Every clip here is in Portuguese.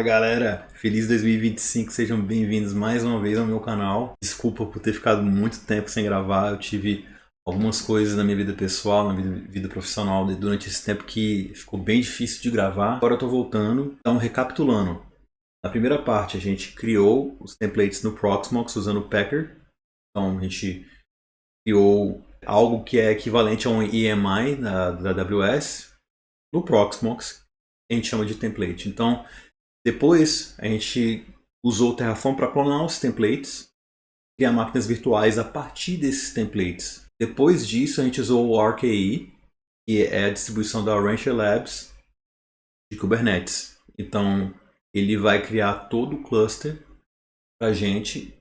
Fala galera, feliz 2025, sejam bem-vindos mais uma vez ao meu canal. Desculpa por ter ficado muito tempo sem gravar, eu tive algumas coisas na minha vida pessoal, na minha vida profissional durante esse tempo que ficou bem difícil de gravar. Agora eu tô voltando, então recapitulando. Na primeira parte a gente criou os templates no Proxmox usando o Packer, então a gente criou algo que é equivalente a um EMI da AWS no Proxmox, a gente chama de template. Então depois a gente usou o Terraform para clonar os templates, criar máquinas virtuais a partir desses templates. Depois disso a gente usou o RKE, que é a distribuição da Rancher Labs de Kubernetes. Então ele vai criar todo o cluster para a gente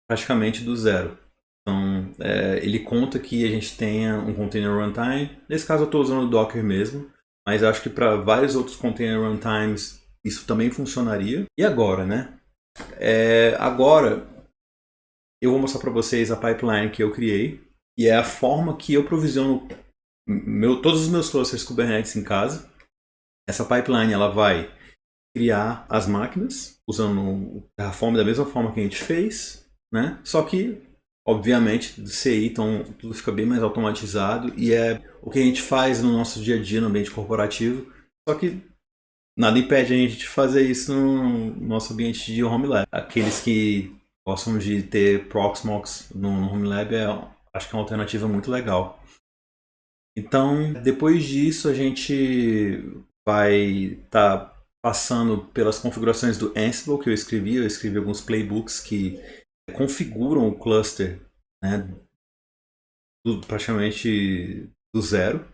praticamente do zero. Então ele conta que a gente tenha um container runtime. Nesse caso eu estou usando o Docker mesmo, mas acho que para vários outros container runtimes isso também funcionaria. E agora, né? Agora eu vou mostrar para vocês a pipeline que eu criei e é a forma que eu provisiono todos os meus clusters Kubernetes em casa. Essa pipeline ela vai criar as máquinas usando o Terraform da mesma forma que a gente fez, né? Só que, obviamente, do CI, então tudo fica bem mais automatizado e é o que a gente faz no nosso dia a dia no ambiente corporativo. Só que nada impede a gente de fazer isso no nosso ambiente de home lab. Aqueles que gostam de ter Proxmox no home lab, acho que é uma alternativa muito legal. Então, depois disso, a gente vai estar passando pelas configurações do Ansible que eu escrevi. Eu escrevi alguns playbooks que configuram o cluster, né, praticamente do zero.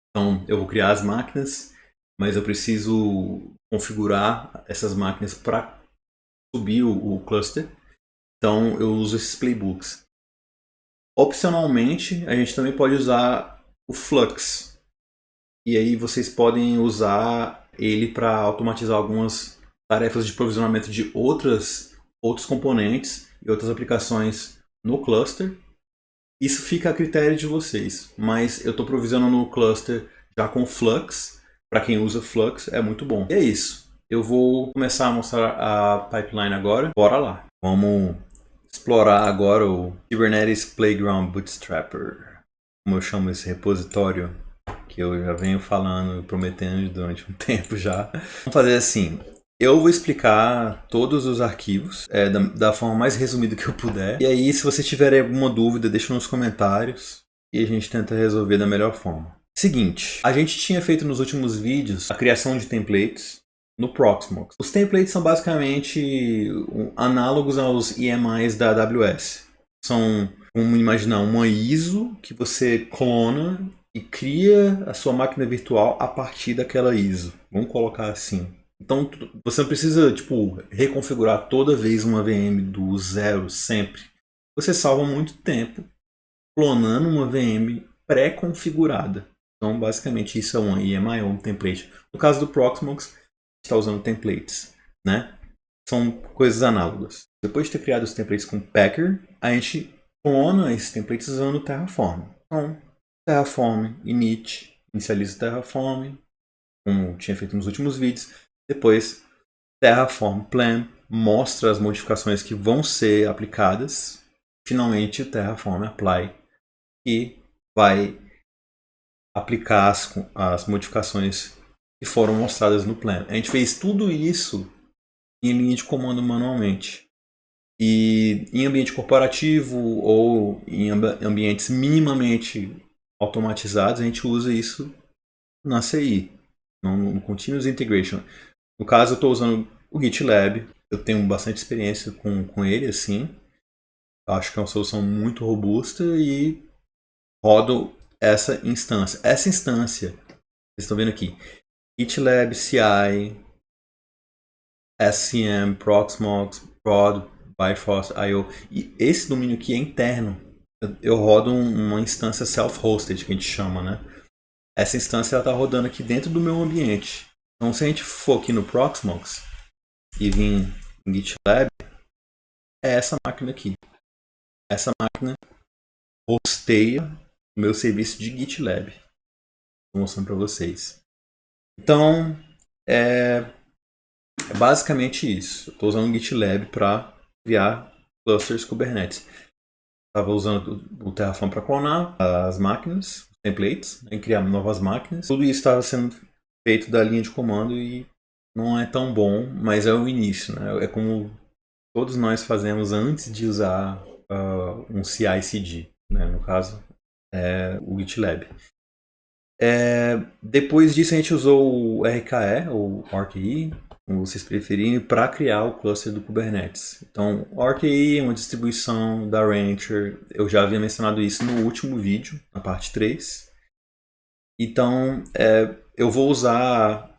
Então, eu vou criar as máquinas, mas eu preciso configurar essas máquinas para subir o cluster. Então, eu uso esses playbooks. Opcionalmente, a gente também pode usar o Flux. E aí vocês podem usar ele para automatizar algumas tarefas de provisionamento de outros componentes e outras aplicações no cluster. Isso fica a critério de vocês, mas eu estou provisionando o cluster já com Flux. Para quem usa Flux é muito bom. E é isso. Eu vou começar a mostrar a pipeline agora. Bora lá. Vamos explorar agora o Kubernetes Playground Bootstrapper, como eu chamo esse repositório que eu já venho falando, prometendo durante um tempo já. Vamos fazer assim. Eu vou explicar todos os arquivos da forma mais resumida que eu puder. E aí, se você tiver alguma dúvida, deixa nos comentários e a gente tenta resolver da melhor forma. Seguinte, a gente tinha feito nos últimos vídeos a criação de templates no Proxmox. Os templates são basicamente análogos aos EMIs da AWS. São, vamos imaginar, uma ISO que você clona e cria a sua máquina virtual a partir daquela ISO. Vamos colocar assim. Então você não precisa reconfigurar toda vez uma VM do zero sempre. Você salva muito tempo clonando uma VM pré-configurada. Então basicamente isso é um EMI ou um template. No caso do Proxmox, está usando templates, né? São coisas análogas. Depois de ter criado os templates com Packer, a gente clona esses templates usando o Terraform. Então, Terraform init, inicializa o Terraform, como tinha feito nos últimos vídeos. Depois, Terraform plan, mostra as modificações que vão ser aplicadas. Finalmente, o Terraform apply, e vai aplicar as modificações que foram mostradas no plan. A gente fez tudo isso em linha de comando manualmente. E em ambiente corporativo ou em ambientes minimamente automatizados, a gente usa isso na CI, no Continuous Integration. No caso, eu estou usando o GitLab, eu tenho bastante experiência com ele, assim. Acho que é uma solução muito robusta e rodo essa instância. Essa instância, vocês estão vendo aqui, GitLab CI, SCM, Proxmox, Prod, Bifrost, IO. E esse domínio aqui é interno. Eu rodo uma instância self-hosted, que a gente chama, né? Essa instância está rodando aqui dentro do meu ambiente. Então, se a gente for aqui no Proxmox e vir em GitLab, é essa máquina aqui. Essa máquina hosteia o meu serviço de GitLab. Estou mostrando para vocês. Então, É basicamente isso. Eu estou usando o GitLab para criar clusters Kubernetes. Estava usando o Terraform para clonar as máquinas, os templates, né, criar novas máquinas. Tudo isso estava sendo feito da linha de comando e não é tão bom, mas é o início, né? É como todos nós fazemos antes de usar um CI/CD, né? No caso, o GitLab. Depois disso a gente usou o RKE, ou RKE, como vocês preferirem, para criar o cluster do Kubernetes. Então, o RKE é uma distribuição da Rancher. Eu já havia mencionado isso no último vídeo, na parte 3. Então, eu vou usar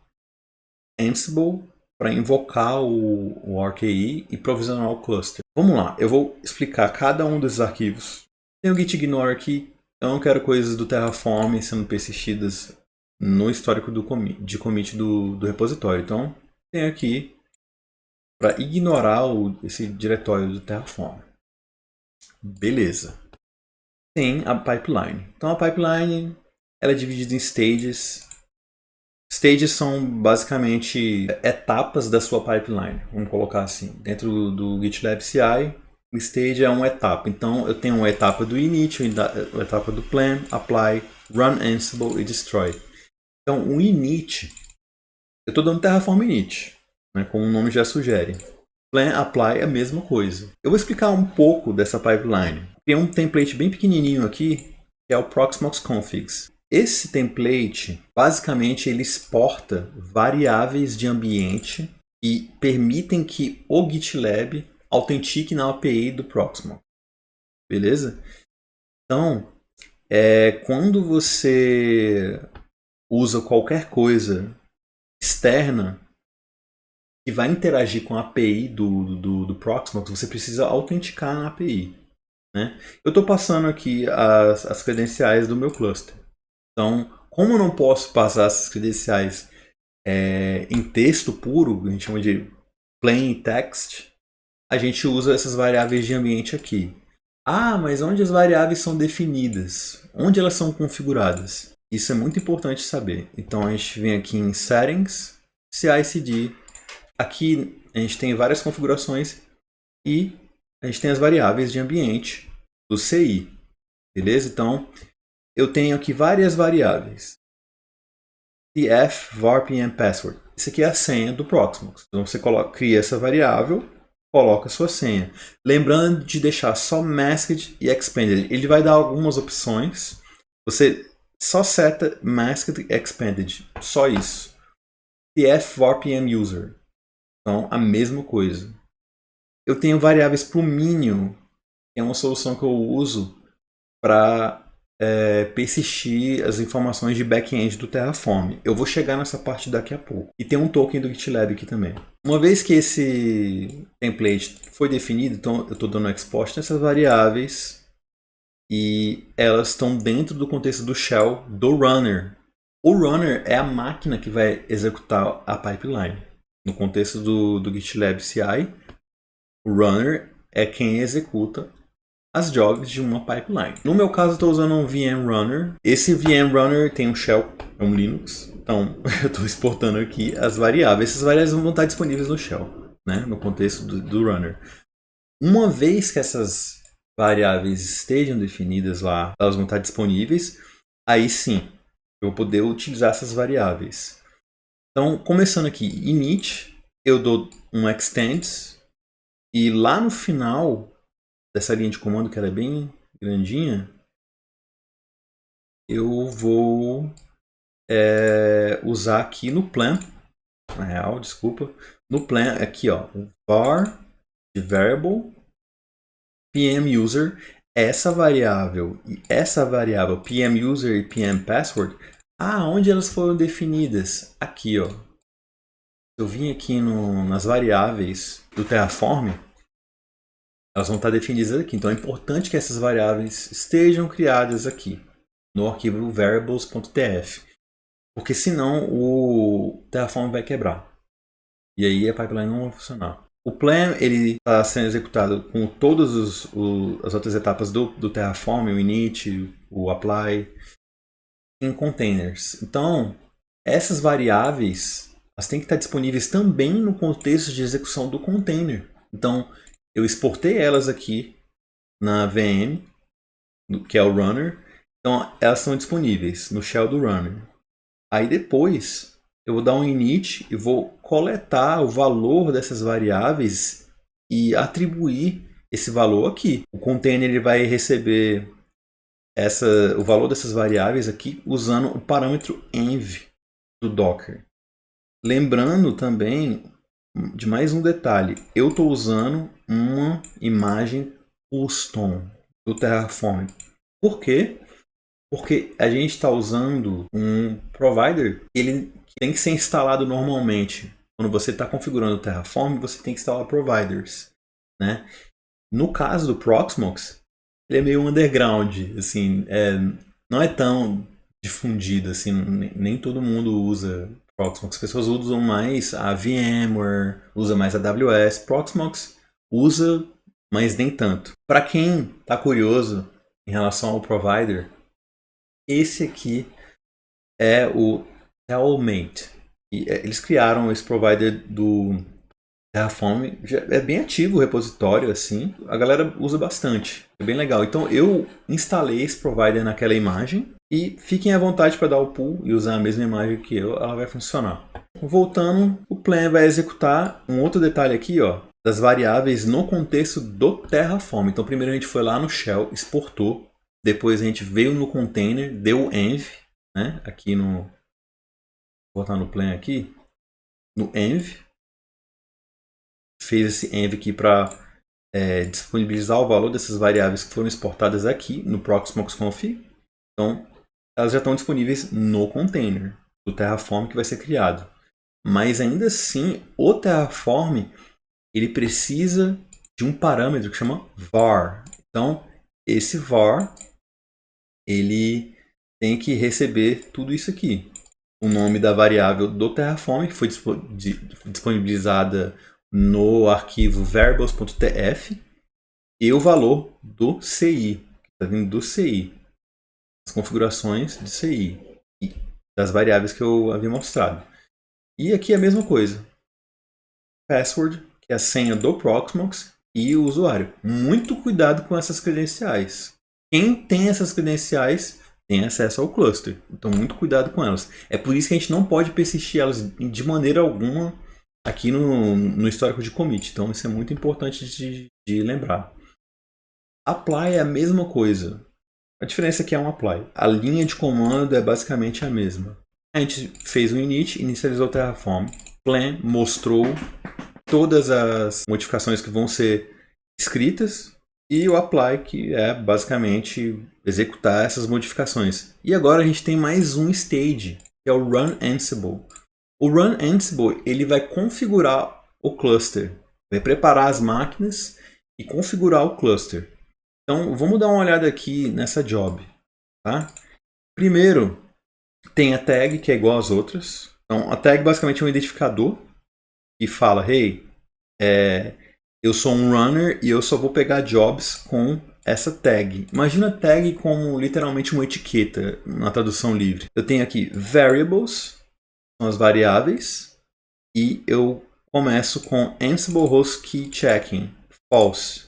Ansible para invocar o RKE e provisionar o cluster. Vamos lá, eu vou explicar cada um desses arquivos. Tem o gitignore aqui. Eu não quero coisas do Terraform sendo persistidas no histórico de commit do repositório. Então, tem aqui para ignorar esse diretório do Terraform. Beleza. Tem a pipeline. Então, a pipeline ela é dividida em stages. Stages são basicamente etapas da sua pipeline. Vamos colocar assim. Dentro do GitLab CI, o stage é uma etapa. Então, eu tenho uma etapa do init, uma etapa do plan, apply, run Ansible e destroy. Então, o init, eu estou dando Terraform init, né, como o nome já sugere. Plan, apply é a mesma coisa. Eu vou explicar um pouco dessa pipeline. Tem um template bem pequenininho aqui, que é o Proxmox configs. Esse template, basicamente, ele exporta variáveis de ambiente e permitem que o GitLab autentique na API do Proxmox. Beleza? Então, quando você usa qualquer coisa externa que vai interagir com a API do Proxmox, você precisa autenticar na API. Né? Eu estou passando aqui as credenciais do meu cluster. Então, como eu não posso passar essas credenciais em texto puro, a gente chama de plain text, a gente usa essas variáveis de ambiente aqui. Ah, mas onde as variáveis são definidas? Onde elas são configuradas? Isso é muito importante saber. Então, a gente vem aqui em Settings, CI/CD. Aqui a gente tem várias configurações e a gente tem as variáveis de ambiente do CI. Beleza? Então, eu tenho aqui várias variáveis. Df, var, pm, password. Isso aqui é a senha do Proxmox. Então você cria essa variável, coloca a sua senha. Lembrando de deixar só masked e expanded. Ele vai dar algumas opções. Você só seta masked e expanded. Só isso. Df, var, pm, user. Então a mesma coisa. Eu tenho variáveis para o mínimo, que é uma solução que eu uso para persistir as informações de back-end do Terraform. Eu vou chegar nessa parte daqui a pouco. E tem um token do GitLab aqui também. Uma vez que esse template foi definido, então eu estou dando export nessas variáveis e elas estão dentro do contexto do shell do runner. O runner é a máquina que vai executar a pipeline. No contexto do GitLab CI, o runner é quem executa as jobs de uma pipeline. No meu caso, eu estou usando um VM Runner. Esse VM Runner tem um shell, é um Linux. Então, eu estou exportando aqui as variáveis. Essas variáveis vão estar disponíveis no shell, né? No contexto do runner. Uma vez que essas variáveis estejam definidas lá, elas vão estar disponíveis. Aí sim, eu vou poder utilizar essas variáveis. Então, começando aqui, init, eu dou um extends. E lá no final dessa linha de comando, que ela é bem grandinha, eu vou usar aqui no plan, na real, desculpa, no plan, aqui ó, var de variable pm user, essa variável e essa variável pm user e pm password, onde elas foram definidas? Aqui ó, eu vim aqui nas variáveis do Terraform, elas vão estar definidas aqui. Então é importante que essas variáveis estejam criadas aqui no arquivo variables.tf, porque senão o Terraform vai quebrar e aí a pipeline não vai funcionar. O plan ele está sendo executado com todas as outras etapas do Terraform, o init, o apply, em containers. Então essas variáveis elas têm que estar disponíveis também no contexto de execução do container. Então, eu exportei elas aqui na VM, que é o runner. Então, elas estão disponíveis no shell do runner. Aí depois, eu vou dar um init e vou coletar o valor dessas variáveis e atribuir esse valor aqui. O container ele vai receber o valor dessas variáveis aqui usando o parâmetro env do Docker. Lembrando também de mais um detalhe. Eu estou usando uma imagem custom do Terraform. Por quê? Porque a gente está usando um provider, ele tem que ser instalado normalmente. Quando você está configurando o Terraform, você tem que instalar providers, né? No caso do Proxmox, ele é meio underground, assim, não é tão difundido, assim, nem todo mundo usa Proxmox. As pessoas usam mais a VMware, usa mais a AWS. Proxmox usa, mas nem tanto. Para quem está curioso em relação ao provider, esse aqui é o Telmate. Eles criaram esse provider do Terraform. É bem ativo o repositório, assim. A galera usa bastante. É bem legal. Então eu instalei esse provider naquela imagem. E fiquem à vontade para dar o pull e usar a mesma imagem que eu. Ela vai funcionar. Voltando, o plan vai executar um outro detalhe aqui, ó, das variáveis no contexto do Terraform. Então primeiro a gente foi lá no shell, exportou. Depois a gente veio no container, deu env, né? Aqui no... Vou botar no plan aqui. No env. Fez esse env aqui para disponibilizar o valor dessas variáveis que foram exportadas aqui no proxmox-conf. Então, elas já estão disponíveis no container do Terraform que vai ser criado. Mas ainda assim, o Terraform ele precisa de um parâmetro que chama var. Então, esse var ele tem que receber tudo isso aqui. O nome da variável do Terraform, que foi disponibilizada no arquivo variables.tf, e o valor do CI, que está vindo do CI. As configurações de CI, e das variáveis que eu havia mostrado. E aqui é a mesma coisa. Password, que é a senha do Proxmox, e o usuário. Muito cuidado com essas credenciais. Quem tem essas credenciais tem acesso ao cluster. Então, muito cuidado com elas. É por isso que a gente não pode persistir elas de maneira alguma aqui no histórico de commit. Então, isso é muito importante de lembrar. Apply é a mesma coisa. A diferença aqui é um apply. A linha de comando é basicamente a mesma. A gente fez o init, inicializou o Terraform. Plan mostrou todas as modificações que vão ser escritas. E o apply, que é basicamente executar essas modificações. E agora a gente tem mais um stage, que é o Run Ansible. O Run Ansible ele vai configurar o cluster. Vai preparar as máquinas e configurar o cluster. Então, vamos dar uma olhada aqui nessa job. Tá? Primeiro, tem a tag, que é igual às outras. Então, a tag basicamente é um identificador que fala, hey, eu sou um runner e eu só vou pegar jobs com essa tag. Imagina a tag como literalmente uma etiqueta na tradução livre. Eu tenho aqui variables, são as variáveis, e eu começo com Ansible Host Key Checking, false.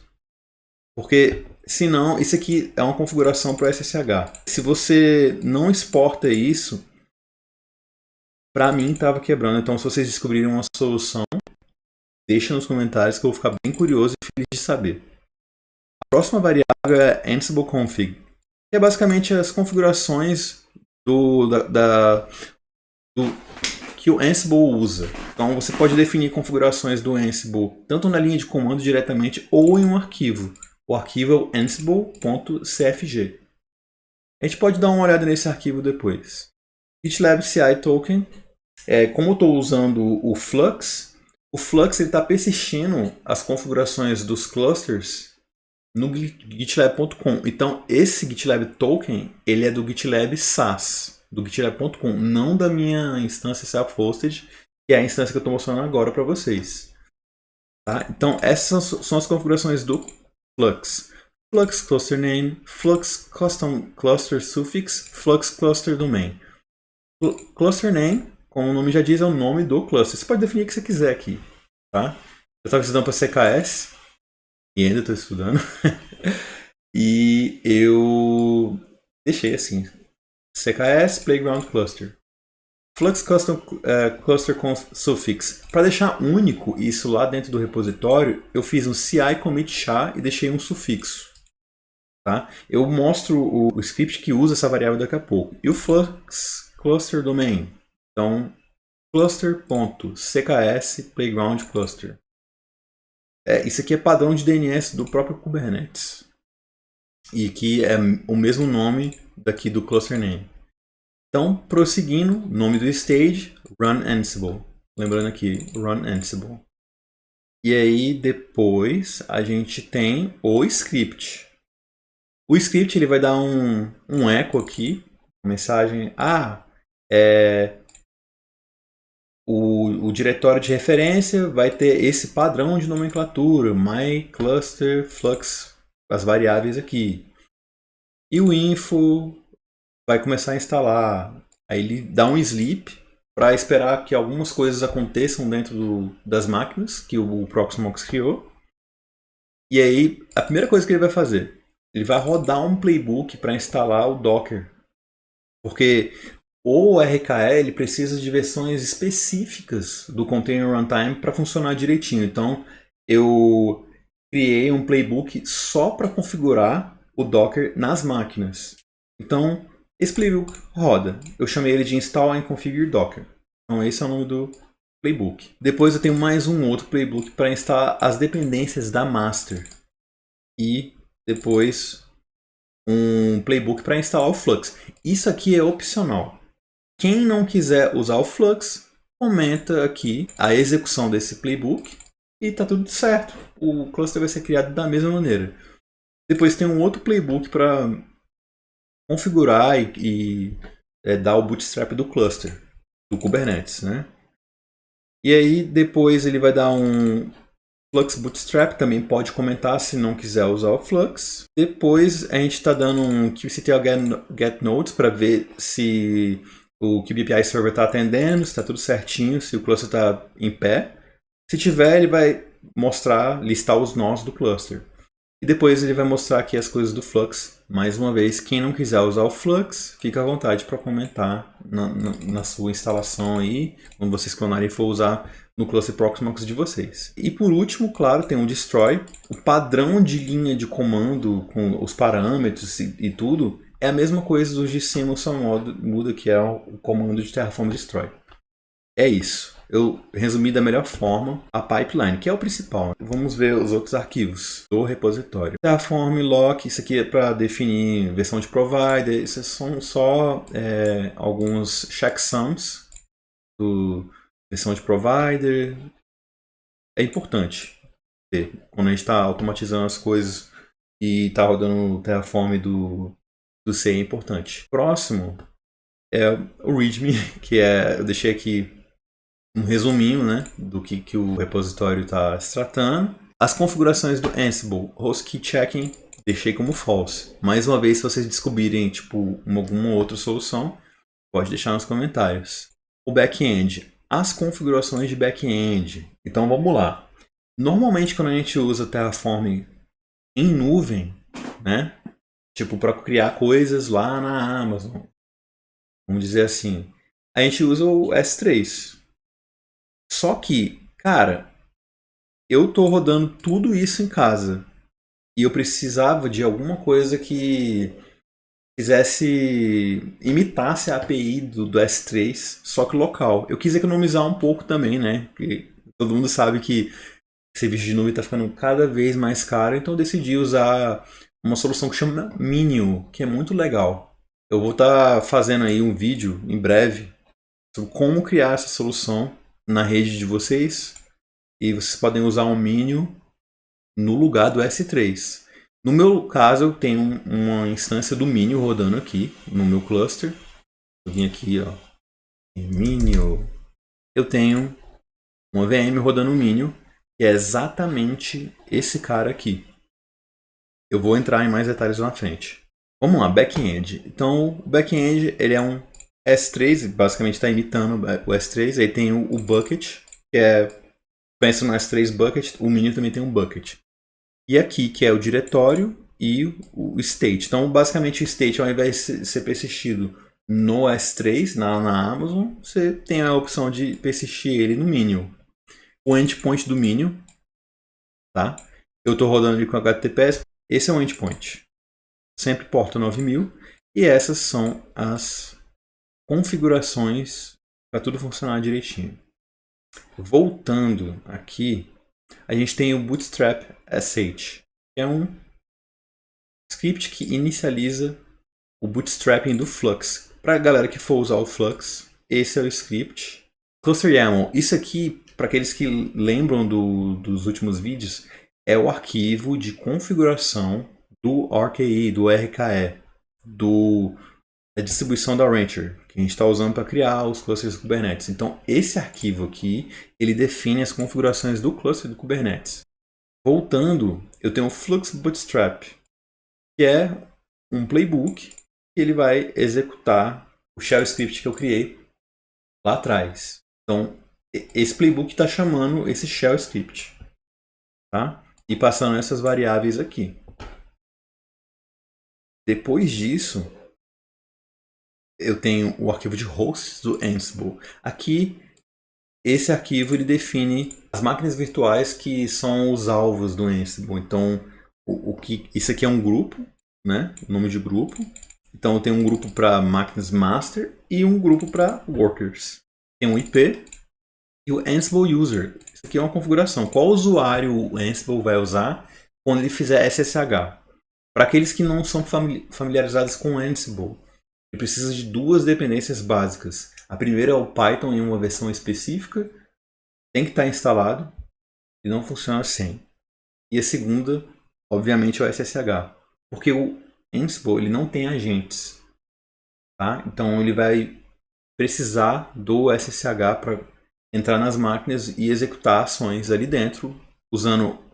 Porque senão, isso aqui é uma configuração para o SSH. Se você não exporta isso, para mim estava quebrando. Então, se vocês descobrirem uma solução, deixa nos comentários que eu vou ficar bem curioso e feliz de saber. A próxima variável é Ansible Config, que é basicamente as configurações que o Ansible usa. Então, você pode definir configurações do Ansible tanto na linha de comando diretamente ou em um arquivo. O arquivo é o ansible.cfg. A gente pode dar uma olhada nesse arquivo depois. GitLab CI Token. Como eu estou usando o Flux está persistindo as configurações dos clusters no gitlab.com. Então, esse GitLab Token ele é do GitLab SaaS, do gitlab.com, não da minha instância self-hosted, que é a instância que eu estou mostrando agora para vocês. Tá? Então, essas são as configurações do Flux. Flux Cluster Name, Flux Custom Cluster Suffix, Flux Cluster Domain. Cluster Name, como o nome já diz, é o nome do cluster. Você pode definir o que você quiser aqui, tá? Eu estava estudando para CKS, e ainda estou estudando, e eu deixei assim, CKS Playground Cluster. Flux Custom Cluster com Suffix. Para deixar único isso lá dentro do repositório, eu fiz um CI commit SHA e deixei um sufixo. Tá? Eu mostro o script que usa essa variável daqui a pouco. E o Flux Cluster Domain. Então, cluster.cks Playground Cluster. Isso aqui é padrão de DNS do próprio Kubernetes. E que é o mesmo nome daqui do cluster name. Então, prosseguindo, nome do stage, run Ansible. Lembrando aqui, run Ansible. E aí, depois, a gente tem o script. O script ele vai dar um echo aqui, mensagem, o diretório de referência vai ter esse padrão de nomenclatura, my cluster flux, as variáveis aqui. E o info vai começar a instalar. Aí ele dá um sleep para esperar que algumas coisas aconteçam dentro das máquinas que o Proxmox criou. E aí, a primeira coisa que ele vai fazer, ele vai rodar um playbook para instalar o Docker. Porque o RKE ele precisa de versões específicas do Container Runtime para funcionar direitinho. Então, eu criei um playbook só para configurar o Docker nas máquinas. Então, esse playbook roda. Eu chamei ele de Install and Configure Docker. Então esse é o nome do playbook. Depois eu tenho mais um outro playbook para instalar as dependências da master. E depois um playbook para instalar o Flux. Isso aqui é opcional. Quem não quiser usar o Flux, comenta aqui a execução desse playbook e está tudo certo. O cluster vai ser criado da mesma maneira. Depois tem um outro playbook para configurar e dar o bootstrap do cluster, do Kubernetes, né? E aí depois ele vai dar um Flux Bootstrap, também pode comentar se não quiser usar o Flux. Depois a gente está dando um kubectl get nodes para ver se o kubeAPI server está atendendo, se está tudo certinho, se o cluster está em pé. Se tiver, ele vai mostrar, listar os nós do cluster. E depois ele vai mostrar aqui as coisas do Flux. Mais uma vez, quem não quiser usar o Flux, fica à vontade para comentar na sua instalação aí, quando vocês clonarem e for usar no cluster Proxmox de vocês. E por último, claro, tem o Destroy. O padrão de linha de comando com os parâmetros e tudo é a mesma coisa dos de cima, só muda, que é o comando de Terraform Destroy. É isso. Eu resumi da melhor forma a pipeline, que é o principal. Vamos ver os outros arquivos do repositório. Terraform, lock, isso aqui é para definir versão de provider. Isso são só alguns checksums do versão de provider. É importante ter. Quando a gente está automatizando as coisas e está rodando o Terraform do C, é importante. Próximo é o README, que eu deixei aqui um resuminho, né, do que o repositório está se tratando. As configurações do Ansible, Host Key Checking, deixei como false. Mais uma vez, se vocês descobrirem alguma outra solução, pode deixar nos comentários. O back-end, as configurações de back-end. Então vamos lá. Normalmente quando a gente usa Terraform em nuvem, né, para criar coisas lá na Amazon, vamos dizer assim, a gente usa o S3. Só que, cara, eu tô rodando tudo isso em casa e eu precisava de alguma coisa que imitasse a API do S3, só que local. Eu quis economizar um pouco também, né? Porque todo mundo sabe que serviço de nuvem está ficando cada vez mais caro, então eu decidi usar uma solução que chama Minio, que é muito legal. Eu vou estar fazendo aí um vídeo em breve sobre como criar essa solução na rede de vocês, e vocês podem usar um Minio no lugar do S3. No meu caso, eu tenho uma instância do Minio rodando aqui no meu cluster. Eu vim aqui, ó, em Minio. Eu tenho uma VM rodando o Minio, que é exatamente esse cara aqui. Eu vou entrar em mais detalhes na frente. Vamos lá, back-end. Então, o back-end ele é um S3 basicamente está imitando o S3. Aí tem o bucket, que é, pensa no S3 bucket, o Minion também tem um bucket. E aqui, que é o diretório e o state. Então, basicamente, o state, ao invés de ser persistido no S3, na Amazon, você tem a opção de persistir ele no Minion. O endpoint do Minion, tá? Eu estou rodando ele com HTTPS. Esse é o endpoint. Sempre porta 9000. E essas são as configurações para tudo funcionar direitinho. Voltando aqui, a gente tem o Bootstrap SH, que é um script que inicializa o bootstrapping do Flux. Para a galera que for usar o Flux, esse é o script. Cluster YAML, isso aqui, para aqueles que lembram dos últimos vídeos, é o arquivo de configuração do RKE, do RKE, da distribuição da Rancher, que a gente está usando para criar os clusters do Kubernetes. Então, esse arquivo aqui, ele define as configurações do cluster do Kubernetes. Voltando, eu tenho o Flux Bootstrap, que é um playbook que ele vai executar o shell script que eu criei lá atrás. Então, esse playbook está chamando esse shell script, tá? E passando essas variáveis aqui. Depois disso, eu tenho o arquivo de hosts do Ansible. Aqui, esse arquivo ele define as máquinas virtuais que são os alvos do Ansible. Então, isso aqui é um grupo, né? Nome de grupo. Então, eu tenho um grupo para máquinas master e um grupo para workers. Tem um IP e o Ansible user. Isso aqui é uma configuração. Qual usuário o Ansible vai usar quando ele fizer SSH? Para aqueles que não são familiarizados com o Ansible, ele precisa de duas dependências básicas. A primeira é o Python em uma versão específica, tem que estar instalado e não funciona sem. E a segunda, obviamente, é o SSH, porque o Ansible ele não tem agentes, tá? Então ele vai precisar do SSH para entrar nas máquinas e executar ações ali dentro, usando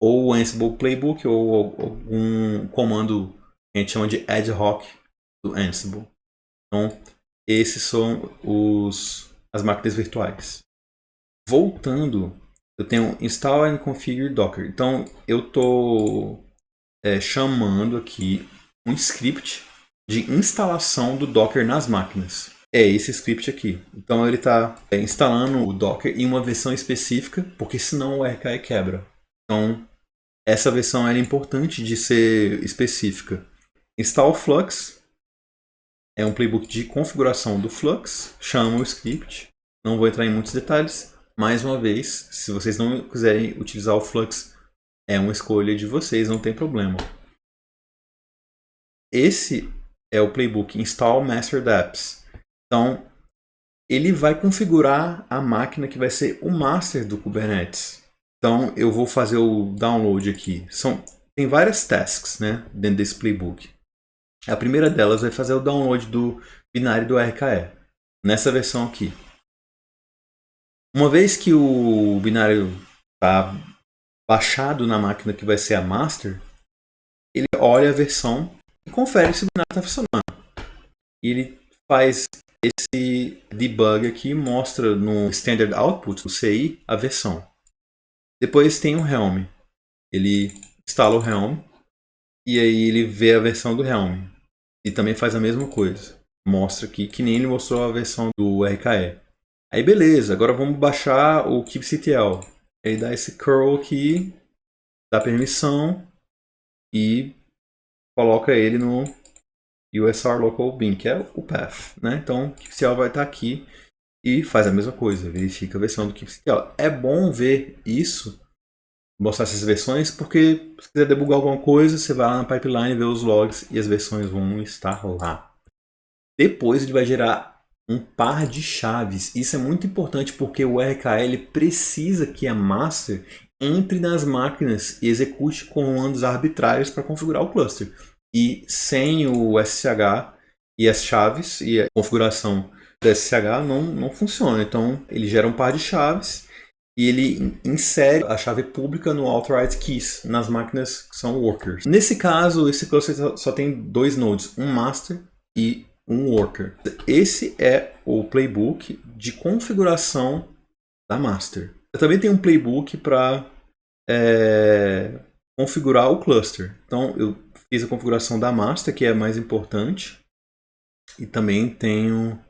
ou o Ansible Playbook ou algum comando que a gente chama de ad hoc do Ansible. Então, esses são as máquinas virtuais. Voltando, eu tenho install and configure docker. Então, eu estou chamando aqui um script de instalação do Docker nas máquinas. É esse script aqui. Então, ele está instalando o Docker em uma versão específica, porque senão o RKE quebra. Então, essa versão é importante de ser específica. Install Flux. É um playbook de configuração do Flux, chama o script. Não vou entrar em muitos detalhes. Mais uma vez, se vocês não quiserem utilizar o Flux, é uma escolha de vocês, não tem problema. Esse é o playbook Install Master Dapps. Então, ele vai configurar a máquina que vai ser o master do Kubernetes. Então, eu vou fazer o download aqui. Tem várias tasks, né, dentro desse playbook. A primeira delas vai fazer o download do binário do RKE, nessa versão aqui. Uma vez que o binário está baixado na máquina que vai ser a master, ele olha a versão e confere se o binário está funcionando. E ele faz esse debug aqui, mostra no Standard Output, no CI, a versão. Depois tem o Helm. Ele instala o Helm e aí ele vê a versão do Helm. E também faz a mesma coisa. Mostra aqui que nem ele mostrou a versão do RKE. Aí beleza, agora vamos baixar o kubectl. Aí dá esse curl aqui, dá permissão e coloca ele no USR Local Bin, que é o path, né? Então o kubectl vai estar aqui e faz a mesma coisa, verifica a versão do kubectl. É bom ver isso, mostrar essas versões, porque se quiser debugar alguma coisa, você vai lá na pipeline, vê os logs e as versões vão estar lá. Depois ele vai gerar um par de chaves. Isso é muito importante porque o RKE ele precisa que a master entre nas máquinas e execute comandos arbitrários para configurar o cluster. E sem o SSH e as chaves e a configuração do SSH não funciona. Então ele gera um par de chaves e ele insere a chave pública no Authorized Keys nas máquinas que são workers. Nesse caso, esse cluster só tem dois nodes, um master e um worker. Esse é o playbook de configuração da master. Eu também tenho um playbook para configurar o cluster. Então eu fiz a configuração da master, que é a mais importante, e também tenho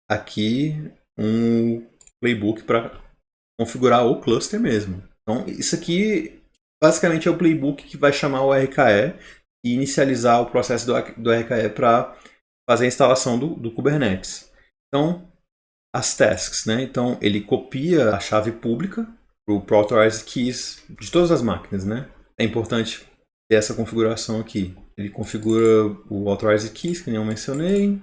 aqui um playbook para configurar o cluster mesmo. Então isso aqui basicamente é o playbook que vai chamar o RKE e inicializar o processo do RKE para fazer a instalação do Kubernetes. Então, as tasks, né? Então, ele copia a chave pública para o Authorized Keys de todas as máquinas, né? É importante ter essa configuração aqui. Ele configura o Authorized Keys, que nem eu mencionei,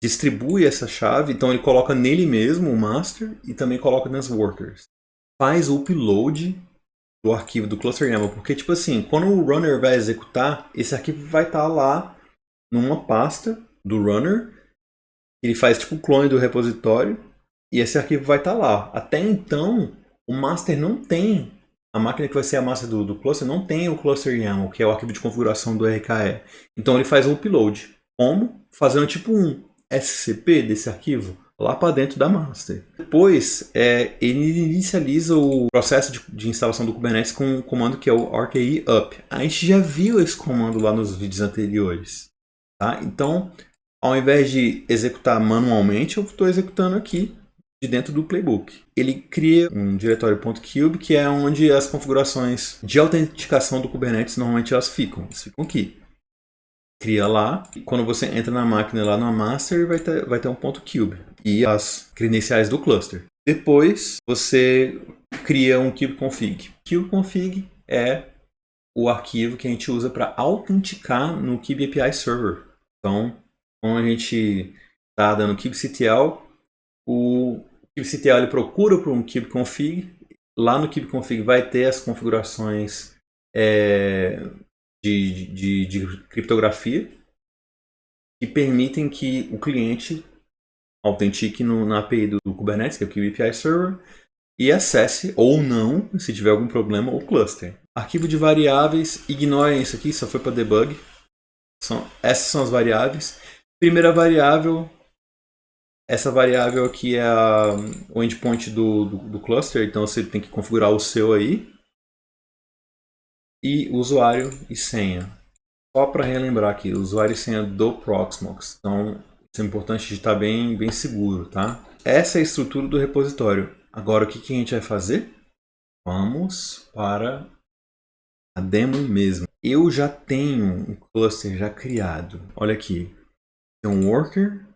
distribui essa chave, então ele coloca nele mesmo o master e também coloca nas workers. Faz o upload do arquivo do cluster YAML, porque tipo assim, quando o runner vai executar, esse arquivo vai estar lá numa pasta do runner, ele faz tipo o clone do repositório e esse arquivo vai estar lá. Até então, o master não tem, a máquina que vai ser a master do cluster não tem o cluster YAML, que é o arquivo de configuração do RKE. Então ele faz o upload. Como? Fazendo tipo um SCP desse arquivo lá para dentro da master. Depois, ele inicializa o processo de instalação do Kubernetes com um comando que é o RKE up. A gente já viu esse comando lá nos vídeos anteriores. Tá? Então, ao invés de executar manualmente, eu estou executando aqui de dentro do playbook. Ele cria um diretório .cube, que é onde as configurações de autenticação do Kubernetes normalmente elas ficam. Elas ficam aqui. Cria lá, e quando você entra na máquina lá na master, vai ter um .cube e as credenciais do cluster. Depois, você cria um kubeconfig. Kubeconfig é o arquivo que a gente usa para autenticar no Kube API Server. Então, quando a gente está dando kubectl, o kubectl ele procura por um kubeconfig. Lá no kubeconfig vai ter as configurações de criptografia que permitem que o cliente autentique na API do Kubernetes, que é o Kube API Server, e acesse ou não, se tiver algum problema, o cluster. Arquivo de variáveis, ignorem isso aqui, só foi para debug. Essas são as variáveis. Primeira variável, essa variável aqui é o endpoint do cluster, então você tem que configurar o seu aí. E usuário e senha. Só para relembrar aqui, usuário e senha do Proxmox. Então, isso é importante de estar bem seguro, tá? Essa é a estrutura do repositório. Agora, o que a gente vai fazer? Vamos para a demo mesmo. Eu já tenho um cluster já criado. Olha aqui. Tem um worker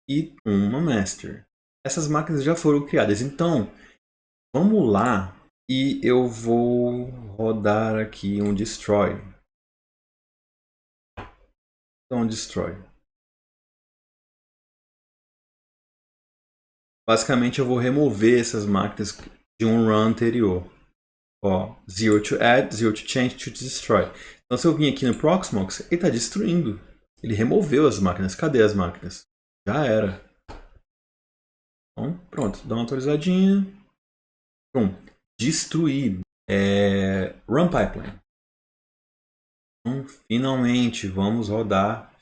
e uma master. Essas máquinas já foram criadas. Então, vamos lá e eu vou rodar aqui um destroy. Então, destroy. Basicamente, eu vou remover essas máquinas de um run anterior. Ó, zero to add, zero to change, to destroy. Então, se eu vim aqui no Proxmox, ele está destruindo. Ele removeu as máquinas. Cadê as máquinas? Já era. Então, pronto. Dá uma atualizadinha. Pronto. Destruir. Run pipeline. Então, finalmente, vamos rodar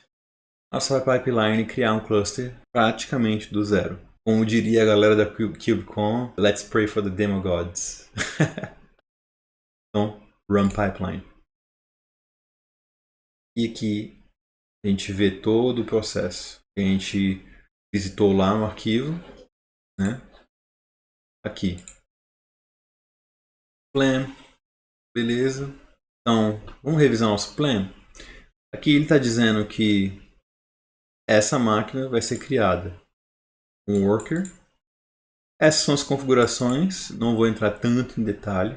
nossa pipeline e criar um cluster praticamente do zero. Como diria a galera da KubeCon, let's pray for the demo gods. Então, run pipeline. E aqui a gente vê todo o processo que a gente visitou lá no arquivo, né? Aqui. Plan. Beleza. Então, vamos revisar nosso plan. Aqui ele está dizendo que essa máquina vai ser criada. Um worker. Essas são as configurações. Não vou entrar tanto em detalhe.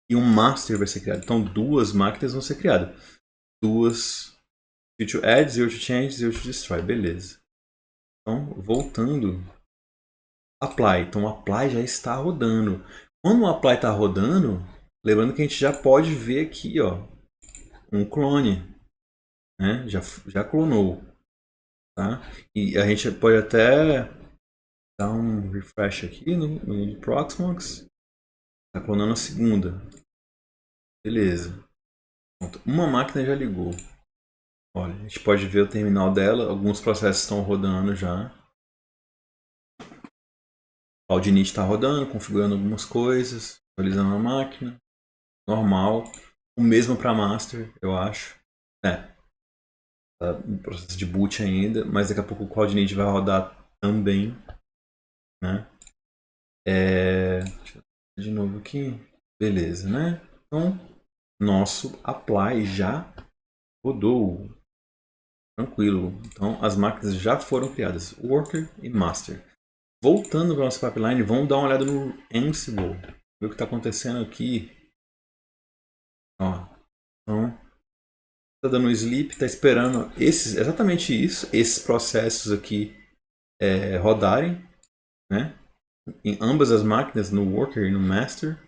E um master vai ser criado. Então, duas máquinas vão ser criadas. Duas. Zero to add, zero to change, zero to destroy. Beleza. Então, voltando. Apply. Então, o apply já está rodando. Quando o apply está rodando, lembrando que a gente já pode ver aqui, ó, um clone, né? Já clonou, tá? E a gente pode até dar um refresh aqui no Proxmox. Está clonando a segunda. Beleza. Pronto. Uma máquina já ligou. Olha, a gente pode ver o terminal dela, alguns processos estão rodando já. O Cloud está rodando, configurando algumas coisas, atualizando a máquina. Normal. O mesmo para master, eu acho. Tá em processo de boot ainda, mas daqui a pouco o CloudNet vai rodar também, né? Deixa eu ver de novo aqui. Beleza, né? Então, nosso apply já rodou. Tranquilo. Então, as máquinas já foram criadas. Worker e master. Voltando para a nossa pipeline, vamos dar uma olhada no Ansible. Ver o que está acontecendo aqui. Ó, então, está dando um sleep, está esperando exatamente isso, esses processos aqui rodarem, né? Em ambas as máquinas, no Worker e no Master.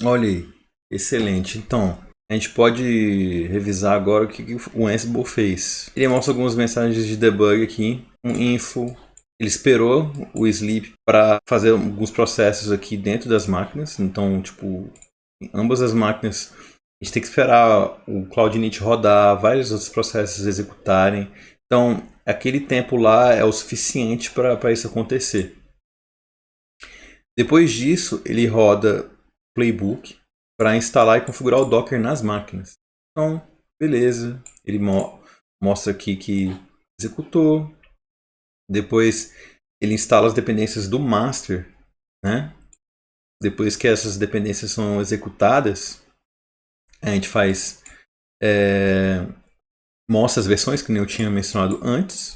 Olha aí, excelente. Então, a gente pode revisar agora o que o Ansible fez. Ele mostra algumas mensagens de debug aqui, um info. Ele esperou o sleep para fazer alguns processos aqui dentro das máquinas. Então, tipo, em ambas as máquinas, a gente tem que esperar o CloudNet rodar, vários outros processos executarem. Então, aquele tempo lá é o suficiente para isso acontecer. Depois disso, ele roda Playbook para instalar e configurar o Docker nas máquinas. Então, beleza, ele mostra aqui que executou. Depois ele instala as dependências do master, né? Depois que essas dependências são executadas, a gente faz mostra as versões que nem eu tinha mencionado antes.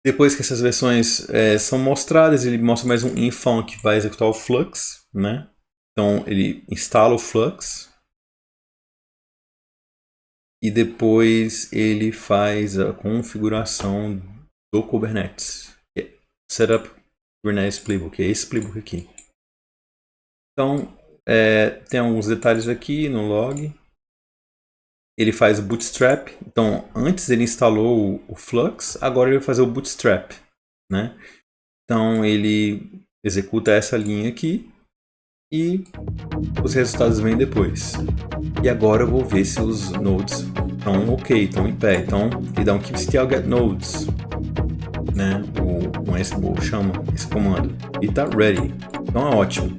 Depois que essas versões são mostradas, ele mostra mais um info que vai executar o Flux, né? Então ele instala o Flux e depois ele faz a configuração do Kubernetes. Setup Kubernetes Playbook, é esse playbook aqui. Então tem alguns detalhes aqui no log. Ele faz o Bootstrap. Então antes ele instalou o Flux, agora ele vai fazer o Bootstrap, né? Então ele executa essa linha aqui e os resultados vêm depois. E agora eu vou ver se os nodes estão ok, estão em pé. Então ele dá um kubectl get nodes, né? O Ansible chama esse comando e está ready. Então é ótimo.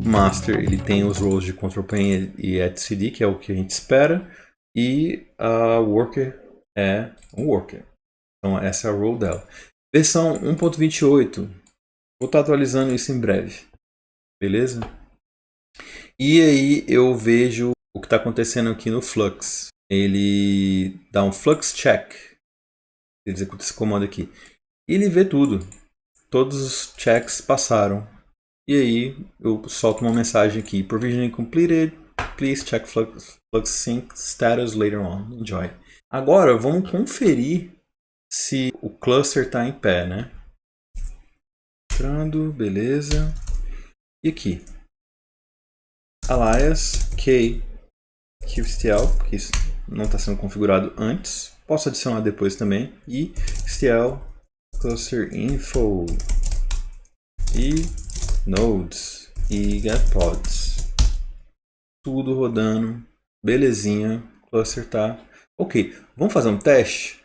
Master ele tem os roles de control plane e etcd, que é o que a gente espera, e a worker é um worker. Então essa é a role dela. Versão 1.28. Vou estar atualizando isso em breve. Beleza? E aí eu vejo o que está acontecendo aqui no Flux. Ele dá um Flux check. Ele executa esse comando aqui. E ele vê tudo. Todos os checks passaram. E aí eu solto uma mensagem aqui. Provisioning completed. Please check Flux sync status later on. Enjoy. Agora vamos conferir se o cluster está em pé, né? Entrando, beleza. E aqui. Alias K kubectl, porque isso não está sendo configurado antes. Posso adicionar depois também. E stl cluster info e nodes e getPods. Tudo rodando. Belezinha. O cluster tá ok. Vamos fazer um teste?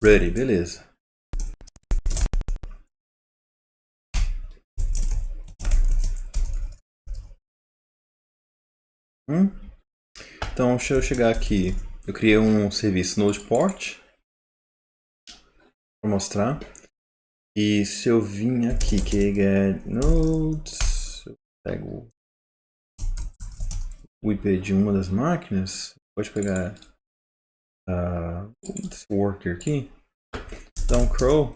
Ready, beleza. Então, deixa eu chegar aqui. Eu criei um serviço Nodeport para mostrar. E se eu vim aqui, que get nodes, eu pego o IP de uma das máquinas, pode pegar esse worker aqui, dá um crawl.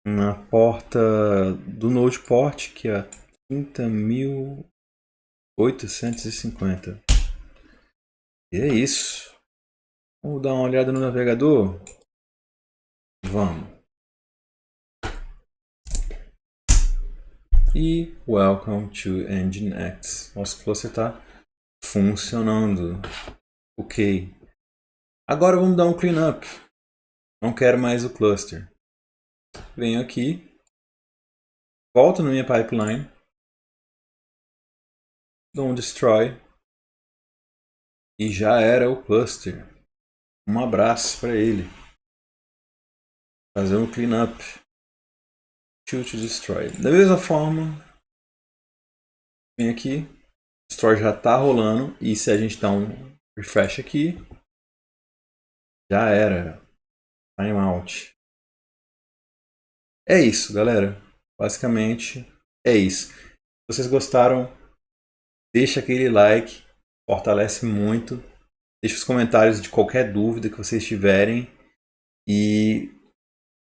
Na porta do Nodeport, que é 30.850. E é isso. Vamos dar uma olhada no navegador? Vamos. E Welcome to Nginx. Nosso cluster está funcionando. Ok. Agora vamos dar um cleanup. Não quero mais o cluster. Venho aqui. Volto na minha pipeline. Dou um destroy. E já era o cluster. Um abraço para ele. Fazer um cleanup. To destroy. Da mesma forma, vem aqui. O destroy já está rolando. E se a gente dar um refresh aqui, já era. Timeout. É isso, galera. Basicamente é isso. Se vocês gostaram, deixa aquele like. Fortalece muito. Deixe os comentários de qualquer dúvida que vocês tiverem. E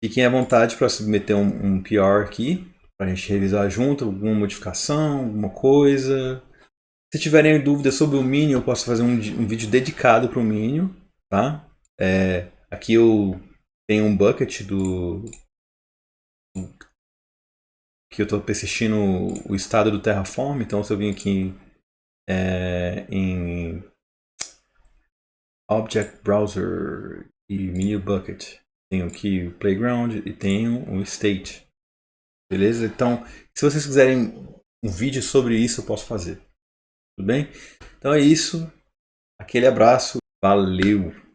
fiquem à vontade para submeter um PR aqui, para a gente revisar junto, alguma modificação, alguma coisa. Se tiverem dúvidas sobre o Minion, eu posso fazer um vídeo dedicado para o Minion. Tá? Aqui eu tenho um bucket que eu estou persistindo o estado do Terraform. Então, se eu vim aqui em Object Browser e Menu Bucket, tenho aqui o Playground e tenho o State. Beleza? Então, se vocês quiserem um vídeo sobre isso, eu posso fazer. Tudo bem? Então é isso. Aquele abraço. Valeu!